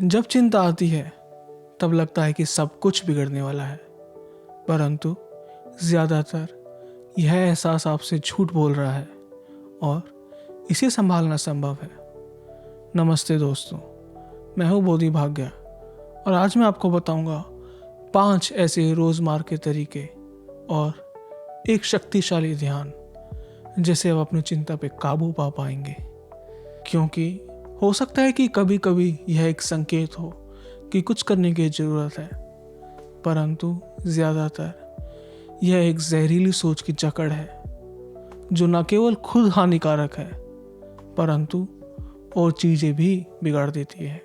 जब चिंता आती है तब लगता है कि सब कुछ बिगड़ने वाला है, परंतु ज़्यादातर यह एहसास आपसे झूठ बोल रहा है और इसे संभालना संभव है। नमस्ते दोस्तों, मैं हूँ बोधि भाग्य और आज मैं आपको बताऊंगा 5 ऐसे रोज़मर्रा के तरीके और एक शक्तिशाली ध्यान जिससे आप अपनी चिंता पे काबू पा पाएंगे। क्योंकि हो सकता है कि कभी कभी यह एक संकेत हो कि कुछ करने की ज़रूरत है, परंतु ज़्यादातर यह एक जहरीली सोच की जकड़ है जो न केवल खुद हानिकारक है परंतु और चीज़ें भी बिगाड़ देती है।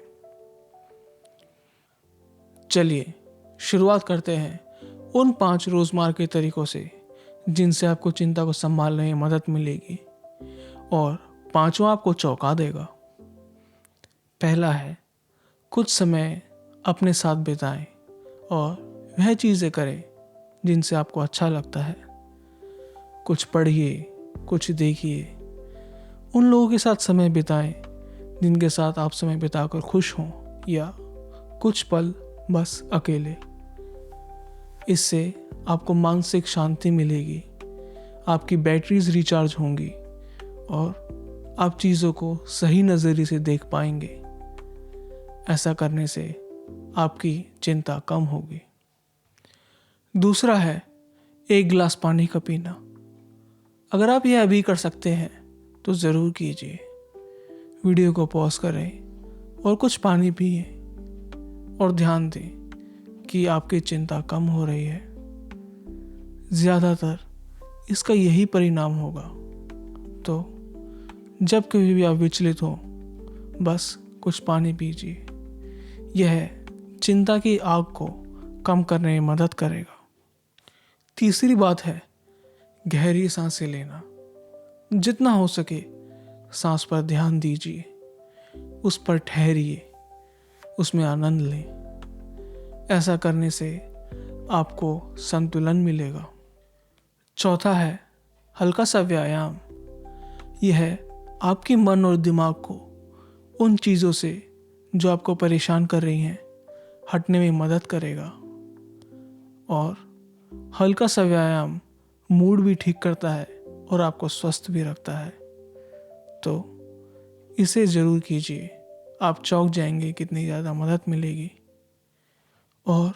चलिए शुरुआत करते हैं उन 5 रोज़मर्रा के तरीकों से जिनसे आपको चिंता को संभालने में मदद मिलेगी और 5वां आपको चौंका देगा। पहला है, कुछ समय अपने साथ बिताएं और वह चीज़ें करें जिनसे आपको अच्छा लगता है। कुछ पढ़िए, कुछ देखिए, उन लोगों के साथ समय बिताएं जिनके साथ आप समय बिताकर खुश हों, या कुछ पल बस अकेले। इससे आपको मानसिक शांति मिलेगी, आपकी बैटरीज रिचार्ज होंगी और आप चीज़ों को सही नज़रिए से देख पाएंगे। ऐसा करने से आपकी चिंता कम होगी। दूसरा है, 1 गिलास पानी का पीना। अगर आप यह अभी कर सकते हैं तो ज़रूर कीजिए। वीडियो को पॉज करें और कुछ पानी पिए और ध्यान दें कि आपकी चिंता कम हो रही है। ज़्यादातर इसका यही परिणाम होगा। तो जब कभी भी आप विचलित हो, बस कुछ पानी पीजिए। यह चिंता की आग को कम करने में मदद करेगा। तीसरी बात है, गहरी सांसें लेना। जितना हो सके सांस पर ध्यान दीजिए, उस पर ठहरिए, उसमें आनंद लें। ऐसा करने से आपको संतुलन मिलेगा। चौथा है, हल्का सा व्यायाम। यह आपके मन और दिमाग को उन चीज़ों से जो आपको परेशान कर रही हैं हटने में मदद करेगा। और हल्का सा व्यायाम मूड भी ठीक करता है और आपको स्वस्थ भी रखता है। तो इसे ज़रूर कीजिए, आप चौंक जाएंगे कितनी ज़्यादा मदद मिलेगी। और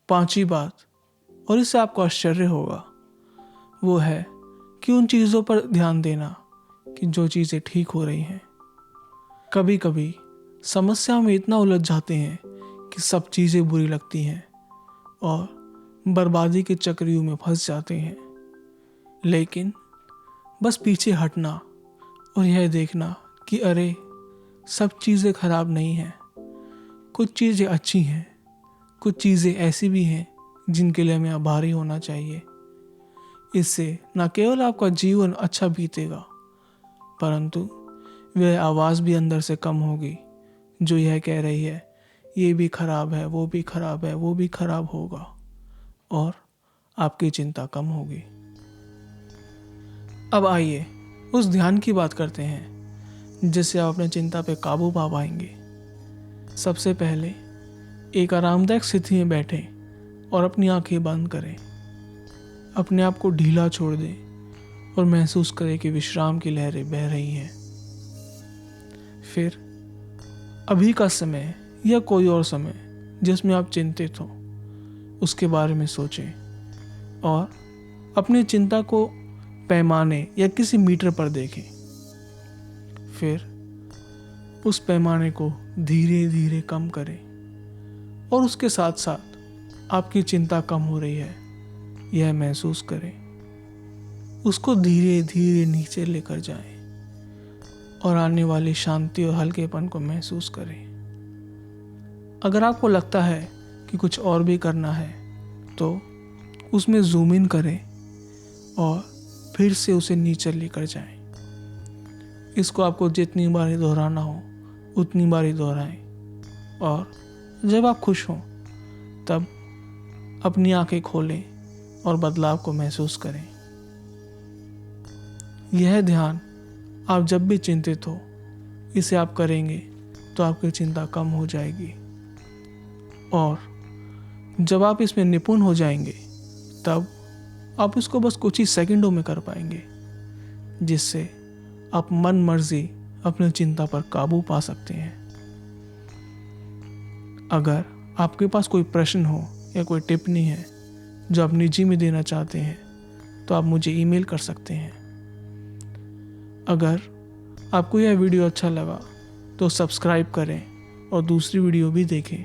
5वीं बात, और इससे आपको आश्चर्य होगा, वो है कि उन चीज़ों पर ध्यान देना कि जो चीज़ें ठीक हो रही हैं। कभी कभी समस्याओं में इतना उलझ जाते हैं कि सब चीज़ें बुरी लगती हैं और बर्बादी के चक्रव्यूह में फंस जाते हैं। लेकिन बस पीछे हटना और यह देखना कि अरे, सब चीज़ें खराब नहीं हैं, कुछ चीज़ें अच्छी हैं, कुछ चीज़ें ऐसी भी हैं जिनके लिए हमें आभारी होना चाहिए। इससे न केवल आपका जीवन अच्छा बीतेगा परंतु वह आवाज़ भी अंदर से कम होगी जो यह कह रही है ये भी खराब है, वो भी खराब है, वो भी खराब होगा, और आपकी चिंता कम होगी। अब आइए उस ध्यान की बात करते हैं जिससे आप अपने चिंता पे काबू पा पाएंगे। सबसे पहले एक आरामदायक स्थिति में बैठें और अपनी आंखें बंद करें। अपने आप को ढीला छोड़ दें और महसूस करें कि विश्राम की लहरें बह रही हैं। फिर अभी का समय या कोई और समय जिसमें आप चिंतित हो उसके बारे में सोचें और अपनी चिंता को पैमाने या किसी मीटर पर देखें। फिर उस पैमाने को धीरे धीरे कम करें और उसके साथ साथ आपकी चिंता कम हो रही है यह महसूस करें। उसको धीरे धीरे नीचे लेकर जाएं और आने वाली शांति और हल्केपन को महसूस करें। अगर आपको लगता है कि कुछ और भी करना है तो उसमें जूम इन करें और फिर से उसे नीचे लेकर जाएं। इसको आपको जितनी बार दोहराना हो उतनी बार ही दोहराएं और जब आप खुश हों तब अपनी आंखें खोलें और बदलाव को महसूस करें। यह ध्यान आप जब भी चिंतित हो इसे आप करेंगे तो आपकी चिंता कम हो जाएगी और जब आप इसमें निपुण हो जाएंगे तब आप इसको बस कुछ ही सेकंडों में कर पाएंगे, जिससे आप मन मर्जी अपनी चिंता पर काबू पा सकते हैं। अगर आपके पास कोई प्रश्न हो या कोई टिप्पणी है जो आप निजी में देना चाहते हैं तो आप मुझे ईमेल कर सकते हैं। अगर आपको यह वीडियो अच्छा लगा तो सब्सक्राइब करें और दूसरी वीडियो भी देखें,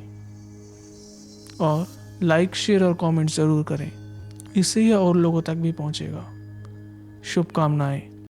और लाइक, शेयर और कमेंट ज़रूर करें, इससे यह और लोगों तक भी पहुंचेगा। शुभकामनाएं।